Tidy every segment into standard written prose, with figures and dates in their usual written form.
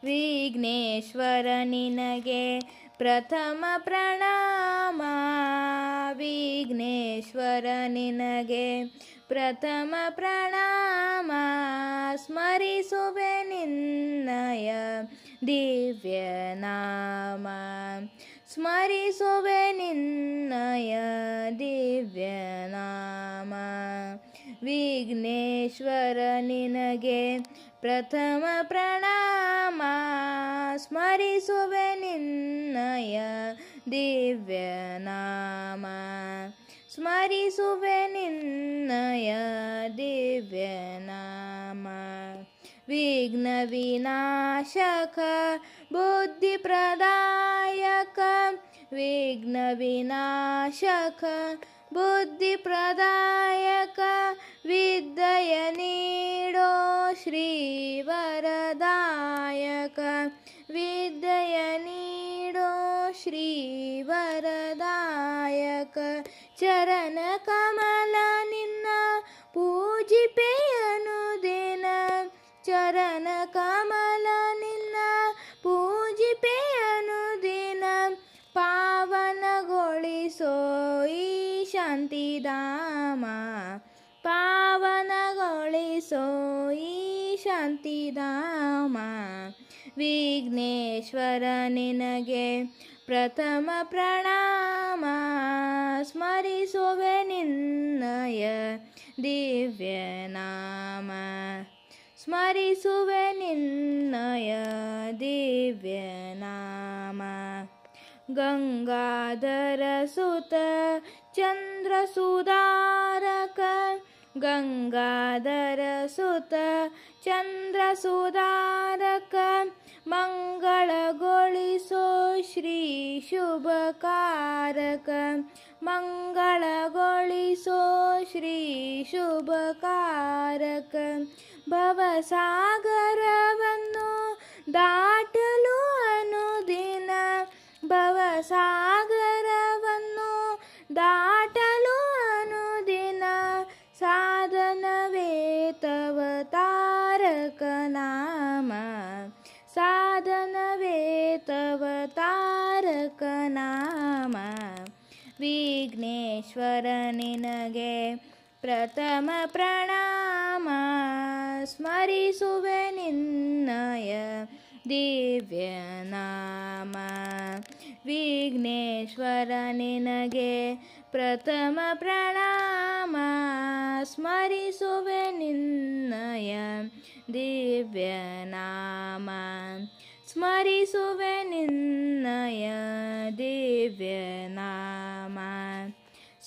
ವಿಘ್ನೇಶ್ವರ ನಿನಗೆ ಪ್ರಥಮ ಪ್ರಣಾಮ. ವಿಘ್ನೇಶ್ವರ ನಿನಗೆ ಪ್ರಥಮ ಪ್ರಣಾಮ. ಸ್ಮರಿಸುವೆ ನಿನ್ನಯ ದಿವ್ಯ ನಾಮ. ಸ್ಮರಿಸುವೆ ನಿನ್ನಯ ದಿವ್ಯ ನಾಮ. ವಿಘ್ನೇಶ್ವರ ನಿನಗೆ ಪ್ರಥಮ ಪ್ರಣಾಮ. ಸ್ಮರಿಸುವೆ ನಿನ್ನಯ ದಿವ್ಯ ನಾಮ. ಸ್ಮರಿಸುವೆ ನಿನ್ನಯ ದಿವ್ಯ ನಾಮ. ವಿಘ್ನ ವಿನಾಶಕ ಬುದ್ಧಿ ಪ್ರದಾಯಕ. ವಿಘ್ನ ವಿನಾಶಕ ಬುದ್ಧಿ ಪ್ರದಾಯಕ. ವಿದ್ಯೆಯ ನೀಡೋ ಶ್ರೀ ವರದಾಯಕ. ವಿದ್ಯೆಯ ನೀಡೋ ಶ್ರೀ ವರದಾಯಕ. ಚರಣ ಕಮಲ ನಿನ್ನ ಪೂಜಿಪೆ ಅನುದಿನ. ಚರಣ ಕಮಲ ನಿನ್ನ ಪೂಜಿಪೆ ಅನುದಿನ. ಪಾವನಗೊಳಿಸೋ ಈ ಶಾಂತಿಧಾಮ. ಪಾವನಗೊಳಿಸೋ ಈ ಶಾಂತಿಧಾಮ. ವಿಘ್ನೇಶ್ವರ ನಿನಗೆ ಪ್ರಥಮ ಪ್ರಣಾಮ. ಸ್ಮರಿಸುವೆ ನಿನ್ನಯ ದಿವ್ಯ ನಾಮ. ಸ್ಮರಿಸುವೆ ನಿನ್ನಯ ದಿವ್ಯ ನಾಮ. ಗಂಗಾಧರ ಸುತ ಚಂದ್ರ ಸುಧಾರಕ. ಗಂಗಾಧರ ಸುತ ಚಂದ್ರ ಸುಧಾರಕ. ಮಂಗಳಗೊಳಿಸೋ ಶ್ರೀ ಶುಭಕಾರಕ. ಮಂಗಳಗೊಳಿಸೋ ಶ್ರೀ ಶುಭಕಾರಕ. ಭವಸಾಗರವನ್ನು ದಾಟಲು ಅನುದಿನ. ಭವಸಾಗರವನ್ನು ದಾಟಲು ಅನುದಿನ. ಸಾಧನವೇ ತವ ತಾರಕ ನಾಮ. ಸಾಧನವೇ ತವ ತಾರಕ ನಾಮ. ವಿಘ್ನೇಶ್ವರ ನಿನಗೆ ಪ್ರಥಮ ಪ್ರಣಾಮ. ಸ್ಮರಿಸುವೆ ನಿನ್ನಯ ದಿವ್ಯ ನಾಮ. ವಿಘ್ನೇಶ್ವರ ನಿನಗೆ ಪ್ರಥಮ ಪ್ರಣಾಮ. ಸ್ಮರಿಸುವೆ ನಿನ್ನಯ ದಿವ್ಯ ನಾಮ. ಸ್ಮರಿಸುವೆ ನಿನ್ನಯ ದಿವ್ಯ ನಾಮ.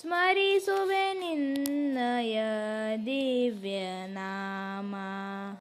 ಸ್ಮರಿಸುವೆ ನಿನ್ನಯ